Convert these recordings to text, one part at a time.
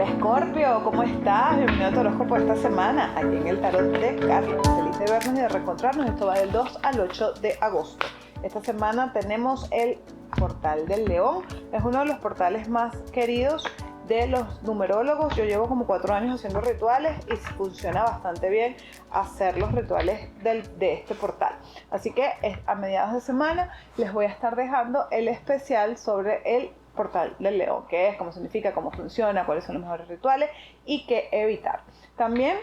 Hola Escorpio, ¿cómo estás? Bienvenido a tu horóscopo esta semana, aquí en el Tarot de Carlos. Feliz de vernos y de reencontrarnos. Esto va del 2 al 8 de agosto. Esta semana tenemos el portal del León. Es uno de los portales más queridos de los numerólogos. Yo llevo como 4 años haciendo rituales y funciona bastante bien hacer los rituales de este portal. Así que a mediados de semana les voy a estar dejando el especial sobre el portal del León, qué es, cómo significa, cómo funciona, cuáles son los mejores rituales y qué evitar. También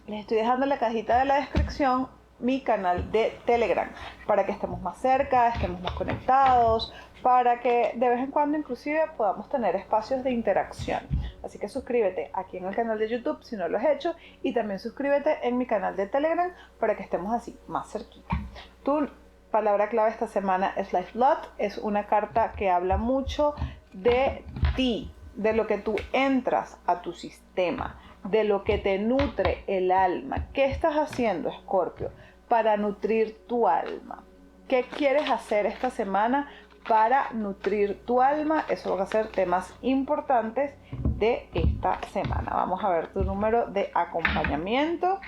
les estoy dejando en la cajita de la descripción mi canal de Telegram para que estemos más cerca, estemos más conectados, para que de vez en cuando inclusive podamos tener espacios de interacción. Así que suscríbete aquí en el canal de YouTube si no lo has hecho, y también suscríbete en mi canal de Telegram para que estemos así más cerquita. Tu palabra clave esta semana es Life Blood. Es una carta que habla mucho de ti, de lo que tú entras a tu sistema, de lo que te nutre el alma. ¿Qué estás haciendo, Escorpio, para nutrir tu alma? ¿Qué quieres hacer esta semana para nutrir tu alma? Eso van a ser temas importantes de esta semana. Vamos a ver tu número de acompañamiento.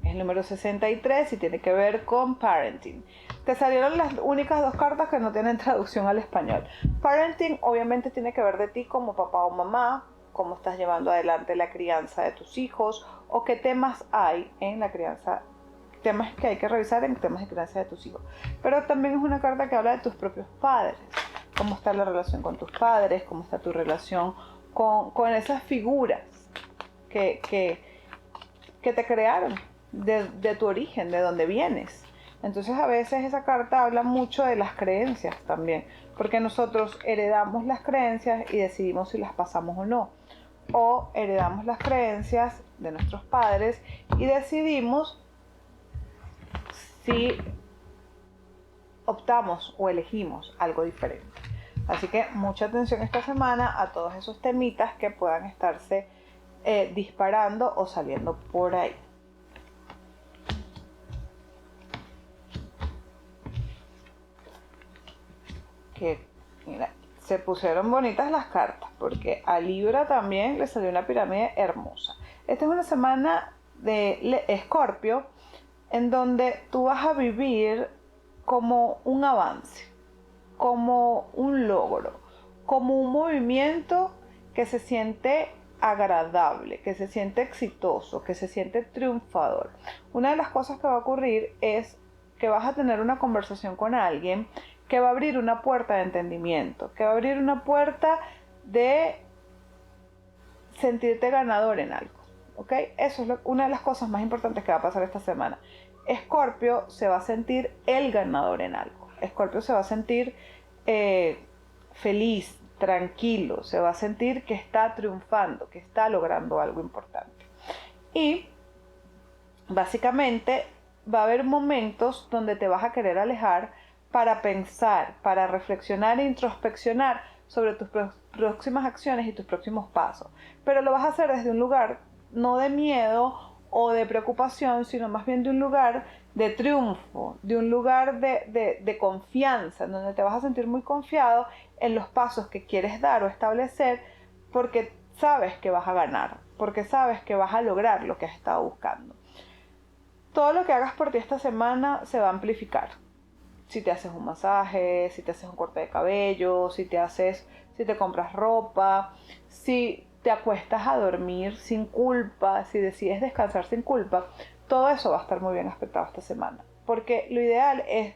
Es el número 63 y tiene que ver con parenting. Te salieron las únicas 2 cartas que no tienen traducción al español. Parenting obviamente tiene que ver de ti como papá o mamá, cómo estás llevando adelante la crianza de tus hijos o qué temas hay en la crianza, temas que hay que revisar en temas de crianza de tus hijos. Pero también es una carta que habla de tus propios padres, cómo está la relación con tus padres, cómo está tu relación con esas figuras que te crearon, de tu origen, de donde vienes. Entonces a veces esa carta habla mucho de las creencias también, porque nosotros heredamos las creencias y decidimos si las pasamos o no, o heredamos las creencias de nuestros padres y decidimos si optamos o elegimos algo diferente. Así que mucha atención esta semana a todos esos temitas que puedan estarse disparando o saliendo por ahí. Que mira, se pusieron bonitas las cartas, porque a Libra también le salió una pirámide hermosa. Esta es una semana de Escorpio en donde tú vas a vivir como un avance, como un logro, como un movimiento que se siente agradable, que se siente exitoso, que se siente triunfador. Una de las cosas que va a ocurrir es que vas a tener una conversación con alguien que va a abrir una puerta de entendimiento, que va a abrir una puerta de sentirte ganador en algo, ¿ok? Eso es una de las cosas más importantes que va a pasar esta semana. Escorpio se va a sentir el ganador en algo. Escorpio se va a sentir feliz, tranquilo, se va a sentir que está triunfando, que está logrando algo importante. Y básicamente va a haber momentos donde te vas a querer alejar para pensar, para reflexionar e introspeccionar sobre tus próximas acciones y tus próximos pasos. Pero lo vas a hacer desde un lugar no de miedo o de preocupación, sino más bien de un lugar de triunfo, de un lugar de confianza, en donde te vas a sentir muy confiado en los pasos que quieres dar o establecer, porque sabes que vas a ganar, porque sabes que vas a lograr lo que has estado buscando. Todo lo que hagas por ti esta semana se va a amplificar. Si te haces un masaje, si te haces un corte de cabello, si te compras ropa, si te acuestas a dormir sin culpa, si decides descansar sin culpa, todo eso va a estar muy bien aspectado esta semana. Porque lo ideal es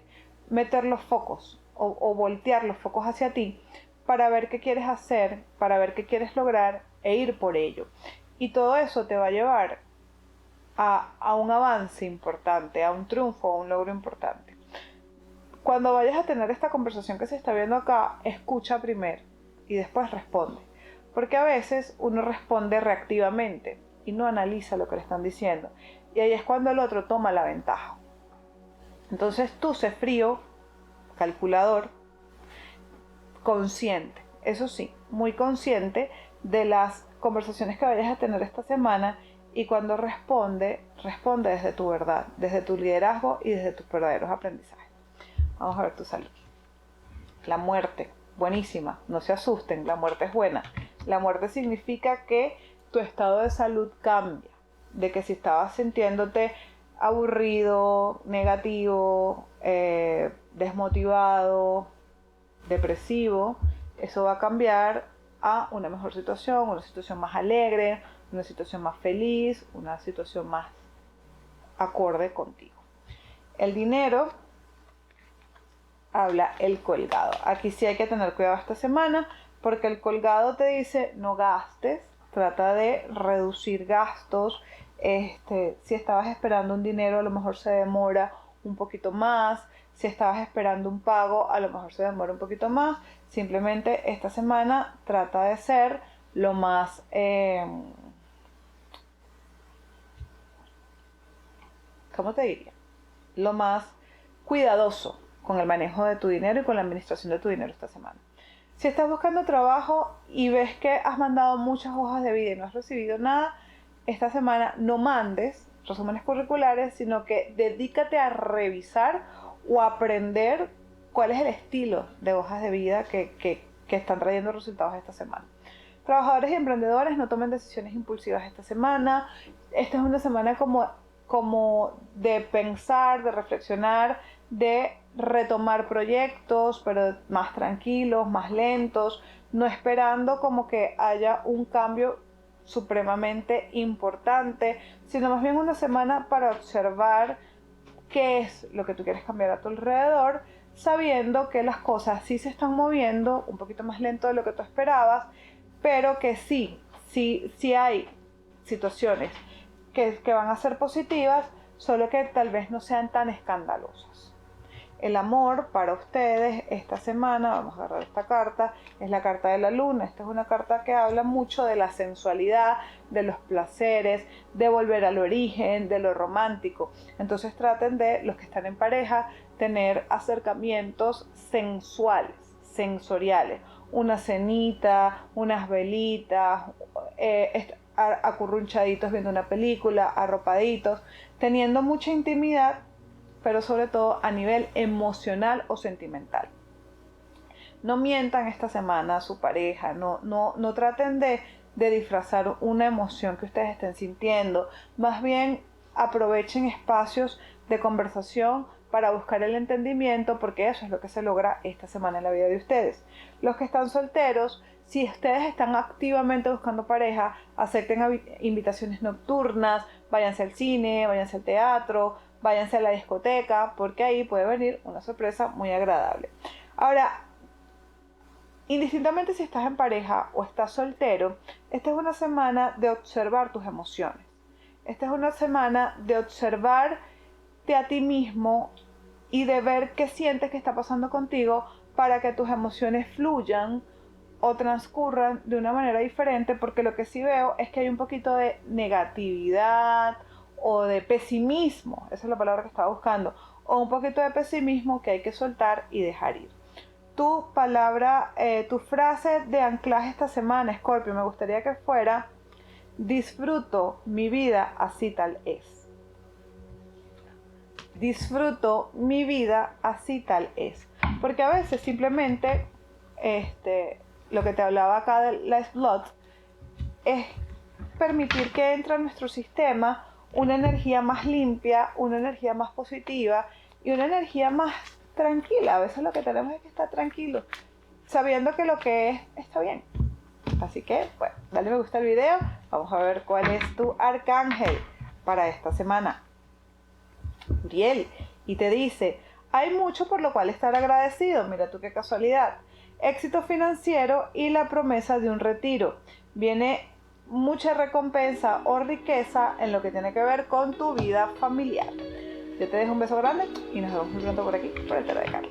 meter los focos o voltear los focos hacia ti para ver qué quieres hacer, para ver qué quieres lograr e ir por ello. Y todo eso te va a llevar a un avance importante, a un triunfo, a un logro importante. Cuando vayas a tener esta conversación que se está viendo acá, escucha primero y después responde. Porque a veces uno responde reactivamente y no analiza lo que le están diciendo. Y ahí es cuando el otro toma la ventaja. Entonces tú sé frío, calculador, consciente. Eso sí, muy consciente de las conversaciones que vayas a tener esta semana. Y cuando responde desde tu verdad, desde tu liderazgo y desde tus verdaderos aprendizajes. Vamos a ver tu salud. La muerte. buenísima, no se asusten, la muerte es buena. La muerte significa que tu estado de salud cambia, de que si estabas sintiéndote aburrido, negativo, desmotivado, depresivo, eso va a cambiar a una mejor situación, una situación más alegre, una situación más feliz, una situación más acorde contigo. El dinero, habla el colgado. Aquí sí hay que tener cuidado esta semana porque el colgado te dice no gastes, trata de reducir gastos. Si estabas esperando un dinero, a lo mejor se demora un poquito más. Si estabas esperando un pago, a lo mejor se demora un poquito más. Simplemente esta semana trata de ser lo más ¿cómo te diría? Lo más cuidadoso con el manejo de tu dinero y con la administración de tu dinero esta semana. Si estás buscando trabajo y ves que has mandado muchas hojas de vida y no has recibido nada, esta semana no mandes resúmenes curriculares, sino que dedícate a revisar o a aprender cuál es el estilo de hojas de vida que están trayendo resultados esta semana. Trabajadores y emprendedores, no tomen decisiones impulsivas esta semana. Esta es una semana como de pensar, de reflexionar, de retomar proyectos, pero más tranquilos, más lentos, no esperando como que haya un cambio supremamente importante, sino más bien una semana para observar qué es lo que tú quieres cambiar a tu alrededor, sabiendo que las cosas sí se están moviendo un poquito más lento de lo que tú esperabas, pero que sí hay situaciones que van a ser positivas, solo que tal vez no sean tan escandalosas. El amor para ustedes esta semana, vamos a agarrar esta carta, es la carta de la luna. Esta es una carta que habla mucho de la sensualidad, de los placeres, de volver al origen, de lo romántico. Entonces traten de, los que están en pareja, tener acercamientos sensuales, sensoriales. Una cenita, unas velitas, acurrunchaditos viendo una película, arropaditos, teniendo mucha intimidad, pero sobre todo a nivel emocional o sentimental. No mientan esta semana a su pareja, no traten de disfrazar una emoción que ustedes estén sintiendo, más bien aprovechen espacios de conversación para buscar el entendimiento, porque eso es lo que se logra esta semana en la vida de ustedes. Los que están solteros, si ustedes están activamente buscando pareja, acepten invitaciones nocturnas, váyanse al cine, váyanse al teatro, váyanse a la discoteca, porque ahí puede venir una sorpresa muy agradable. Ahora, indistintamente si estás en pareja o estás soltero, esta es una semana de observar tus emociones. Esta es una semana de observarte a ti mismo y de ver qué sientes que está pasando contigo para que tus emociones fluyan o transcurran de una manera diferente, porque lo que sí veo es que hay un poquito de negatividad o de pesimismo, esa es la palabra que estaba buscando, o un poquito de pesimismo que hay que soltar y dejar ir. Tu palabra, tu frase de anclaje esta semana, Escorpio, me gustaría que fuera: disfruto mi vida así tal es. Disfruto mi vida así tal es. Porque a veces simplemente lo que te hablaba acá de la slot es permitir que entre en nuestro sistema una energía más limpia, una energía más positiva y una energía más tranquila. A veces lo que tenemos es que estar tranquilos, sabiendo que lo que es está bien. Así que, bueno, dale me gusta al video. Vamos a ver cuál es tu arcángel para esta semana. Uriel, y te dice: hay mucho por lo cual estar agradecido. Mira tú qué casualidad. Éxito financiero y la promesa de un retiro. Viene mucha recompensa o riqueza en lo que tiene que ver con tu vida familiar. Yo te dejo un beso grande y nos vemos muy pronto por aquí, por el Tarot de Carla.